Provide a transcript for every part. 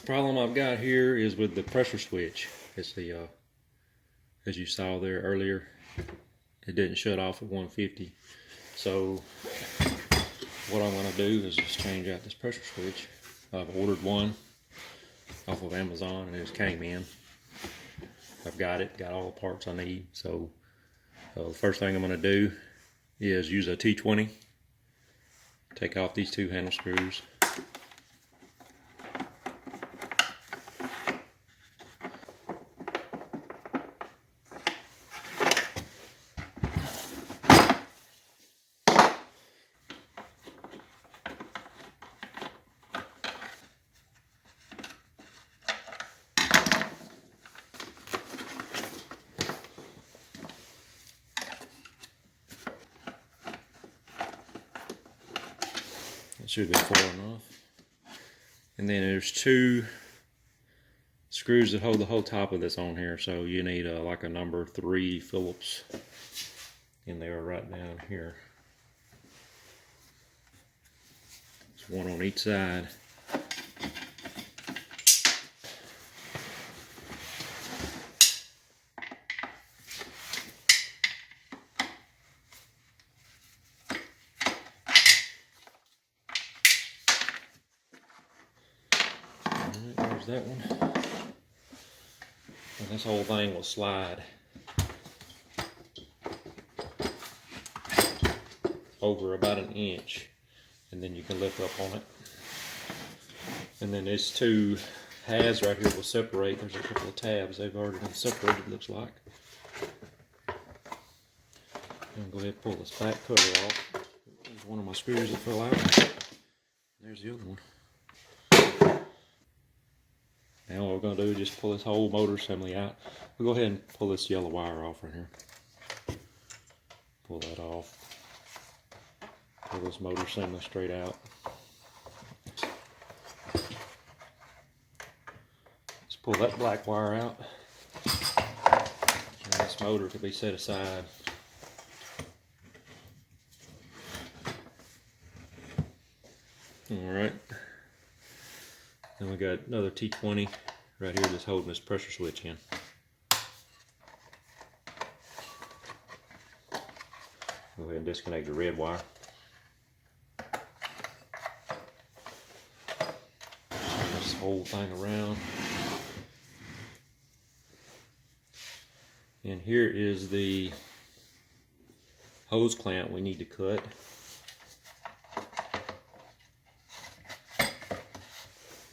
Problem I've got here is with the pressure switch. It's the, as you saw there earlier, it didn't shut off at 150. So what I'm going to do is just change out this pressure switch. I've ordered one off of Amazon and it just came in. I've got all the parts I need. So the first thing I'm going to do is use a T20. Take off these two handle screws. It should be far enough. And then there's two screws that hold the whole top of this on here. So you need like a number 3 Phillips in there right down here. There's one on each side. There's that one. And this whole thing will slide over about an inch, and then you can lift up on it. And then these two halves right here will separate. There's a couple of tabs. They've already been separated, looks like. I'm going to go ahead and pull this back cover off. There's one of my screws that fell out. There's the other one. Now what we're going to do is just pull this whole motor assembly out. We'll go ahead and pull this yellow wire off right here. Pull that off. Pull this motor assembly straight out. Just pull that black wire out. And this motor can be set aside. Alright. Then we got another T20 right here just holding this pressure switch in. Go ahead and disconnect the red wire. Turn this whole thing around. And here is the hose clamp we need to cut.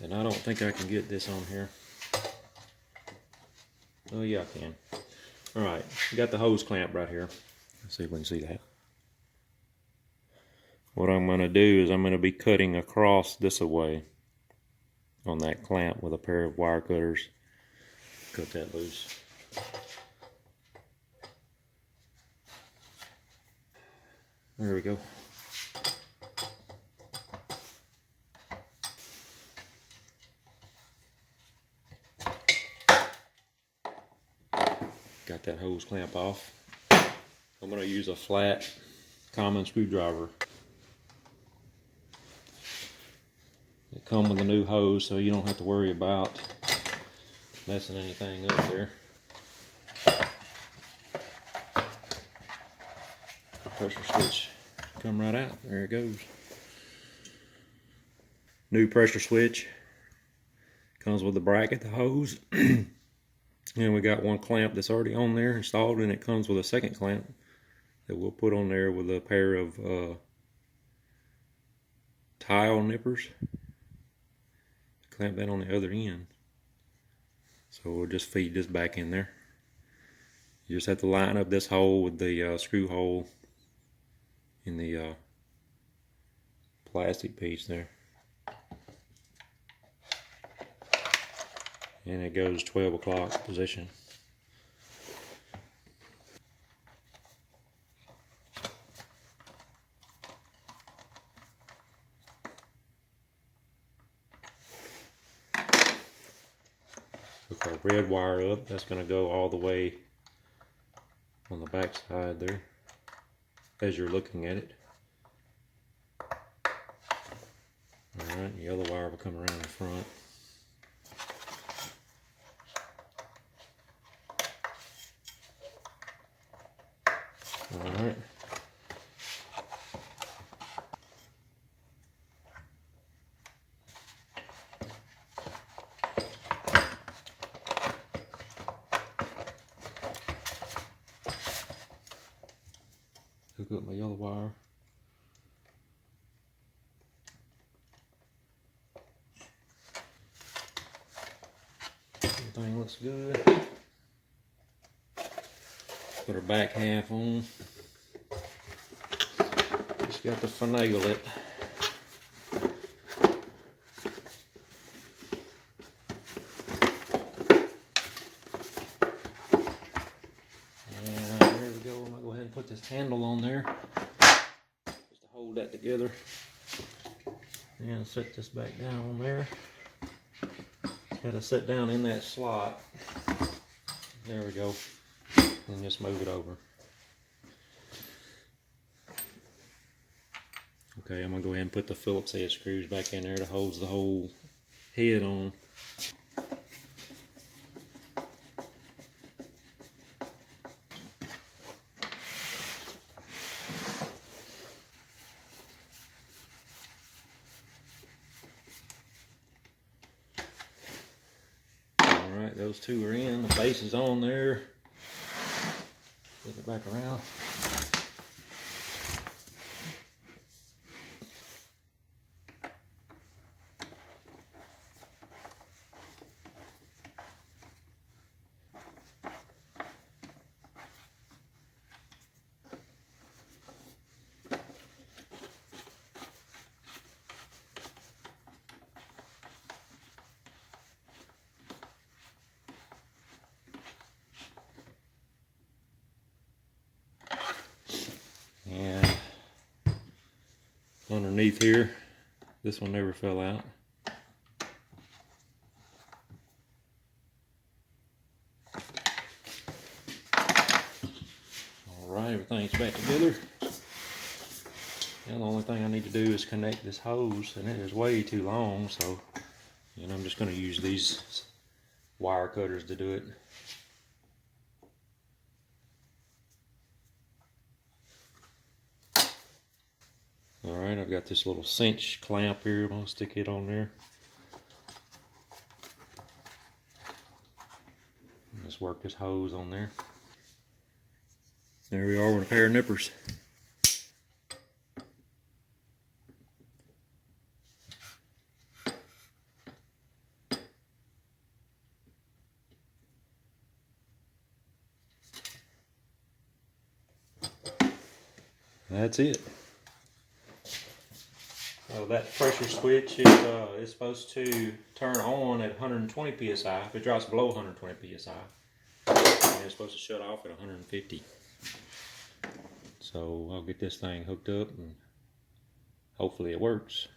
And I don't think I can get this on here. Oh yeah, I can. Alright, got the hose clamp right here. Let's see if we can see that. What I'm going to do is I'm going to be cutting across this away on that clamp with a pair of wire cutters. Cut that loose. There we go. Got that hose clamp off. I'm going to use a flat common screwdriver. They come with a new hose, so you don't have to worry about messing anything up there. The pressure switch come right out. There it goes. New pressure switch. Comes with the bracket, the hose. And we got one clamp that's already on there installed, and it comes with a second clamp that we'll put on there with a pair of tile nippers. Clamp that on the other end. So we'll just feed this back in there. You just have to line up this hole with the screw hole in the plastic piece there. And it goes 12 o'clock position. Hook our red wire up. That's going to go all the way on the back side there as you're looking at it. Alright, the yellow wire will come around the front. All right. Hook up my yellow wire. Everything looks good. Put our back half on. Just got to finagle it. And there we go. I'm gonna go ahead and put this handle on there just to hold that together. And set this back down on there. Got to sit down in that slot. There we go. And just move it over. Okay, I'm gonna go ahead and put the Phillips head screws back in there to hold the whole head on. Alright, those two are in. The base is on there. Flip it back around. And underneath here, this one never fell out. Alright, everything's back together. And the only thing I need to do is connect this hose, and it is way too long, so I'm just going to use these wire cutters to do it. Alright, I've got this little cinch clamp here. I'm going to stick it on there. Just work this hose on there. There we are with a pair of nippers. That's it. So that pressure switch is supposed to turn on at 120 psi. If it drops below 120 psi, and it's supposed to shut off at 150. So I'll get this thing hooked up and hopefully it works.